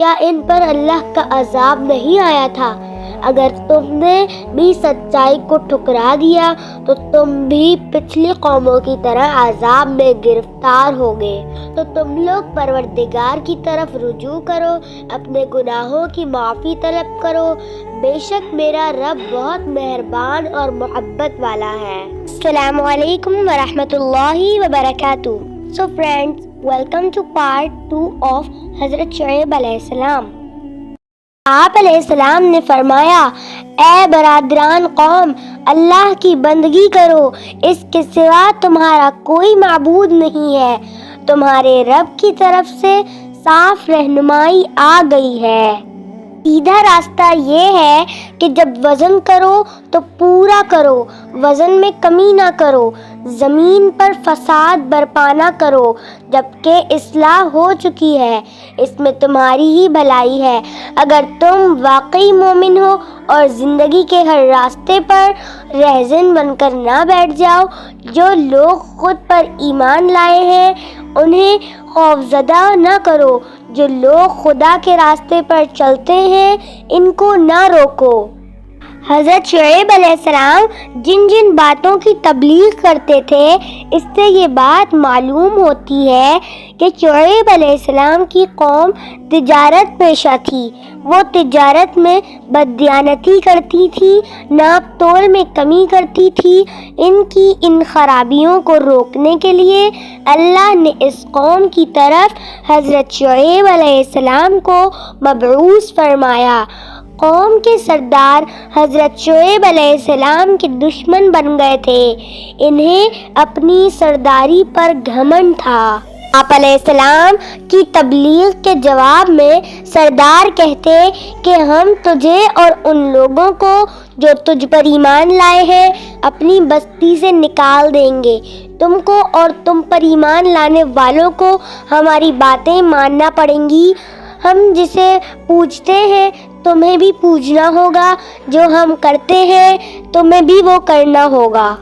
کیا ان پر اللہ کا عذاب نہیں آیا تھا؟ اگر تم نے بھی سچائی کو ٹھکرا دیا تو تم بھی پچھلی قوموں کی طرح عذاب میں گرفتار ہوگے۔ تو تم لوگ پروردگار کی طرف رجوع کرو، اپنے گناہوں کی معافی طلب کرو، بے شک میرا رب بہت مہربان اور محبت والا ہے۔ السلام علیکم ورحمۃ اللہ وبرکاتہ۔ So friends, welcome to part 2 of حضرت شعیب علیہ السلام۔ آپ علیہ السلام نے فرمایا، اے برادران قوم، اللہ کی بندگی کرو، اس کے سوا تمہارا کوئی معبود نہیں ہے۔ تمہارے رب کی طرف سے صاف رہنمائی آ گئی ہے۔ سیدھا راستہ یہ ہے کہ جب وزن کرو تو پورا کرو، وزن میں کمی نہ کرو، زمین پر فساد برپا نہ کرو جبکہ اصلاح ہو چکی ہے، اس میں تمہاری ہی بھلائی ہے۔ اگر تم واقعی مومن ہو اور زندگی کے ہر راستے پر رہزن بن کر نہ بیٹھ جاؤ، جو لوگ خود پر ایمان لائے ہیں انہیں خوفزدہ نہ کرو، جو لوگ خدا کے راستے پر چلتے ہیں ان کو نہ روکو۔ حضرت شعیب علیہ السلام جن جن باتوں کی تبلیغ کرتے تھے، اس سے یہ بات معلوم ہوتی ہے کہ شعیب علیہ السلام کی قوم تجارت پیشہ تھی۔ وہ تجارت میں بددیانتی کرتی تھی، ناپ تول میں کمی کرتی تھی۔ ان کی ان خرابیوں کو روکنے کے لیے اللہ نے اس قوم کی طرف حضرت شعیب علیہ السلام کو مبعوث فرمایا۔ قوم کے سردار حضرت شعیب علیہ السلام کے دشمن بن گئے تھے، انہیں اپنی سرداری پر گھمنڈ تھا۔ آپ علیہ السلام کی تبلیغ کے جواب میں سردار کہتے کہ ہم تجھے اور ان لوگوں کو جو تجھ پر ایمان لائے ہیں اپنی بستی سے نکال دیں گے۔ تم کو اور تم پر ایمان لانے والوں کو ہماری باتیں ماننا پڑیں گی۔ ہم جسے پوجتے ہیں تمہیں بھی پوجنا ہوگا، جو ہم کرتے ہیں تمہیں بھی وہ کرنا ہوگا۔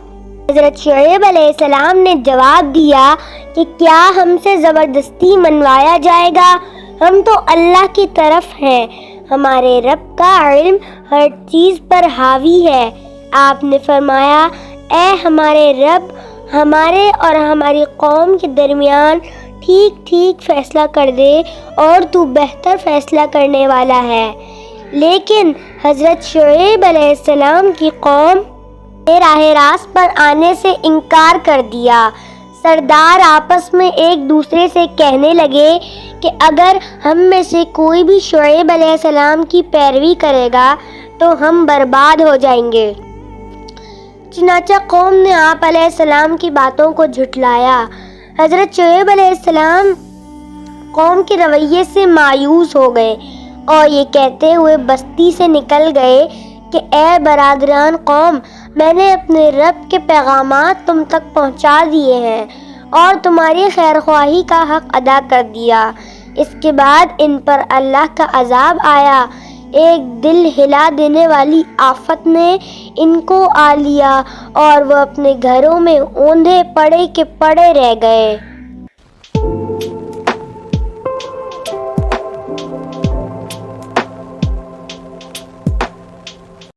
حضرت شعیب علیہ السلام نے جواب دیا کہ کیا ہم سے زبردستی منوایا جائے گا؟ ہم تو اللہ کی طرف ہیں، ہمارے رب کا علم ہر چیز پر حاوی ہے۔ آپ نے فرمایا، اے ہمارے رب، ہمارے اور ہماری قوم کے درمیان ٹھیک ٹھیک فیصلہ کر دے اور تو بہتر فیصلہ کرنے والا ہے۔ لیکن حضرت شعیب علیہ السلام کی قوم نے راہ راست پر آنے سے انکار کر دیا۔ سردار آپس میں ایک دوسرے سے کہنے لگے کہ اگر ہم میں سے کوئی بھی شعیب علیہ السلام کی پیروی کرے گا تو ہم برباد ہو جائیں گے۔ چنانچہ قوم نے آپ علیہ السلام کی باتوں کو جھٹلایا۔ حضرت شعیب علیہ السلام قوم کے رویے سے مایوس ہو گئے اور یہ کہتے ہوئے بستی سے نکل گئے کہ اے برادران قوم، میں نے اپنے رب کے پیغامات تم تک پہنچا دیے ہیں اور تمہاری خیر خواہی کا حق ادا کر دیا۔ اس کے بعد ان پر اللہ کا عذاب آیا، ایک دل ہلا دینے والی آفت نے ان کو آ لیا اور وہ اپنے گھروں میں اوندھے پڑے کے پڑے رہ گئے۔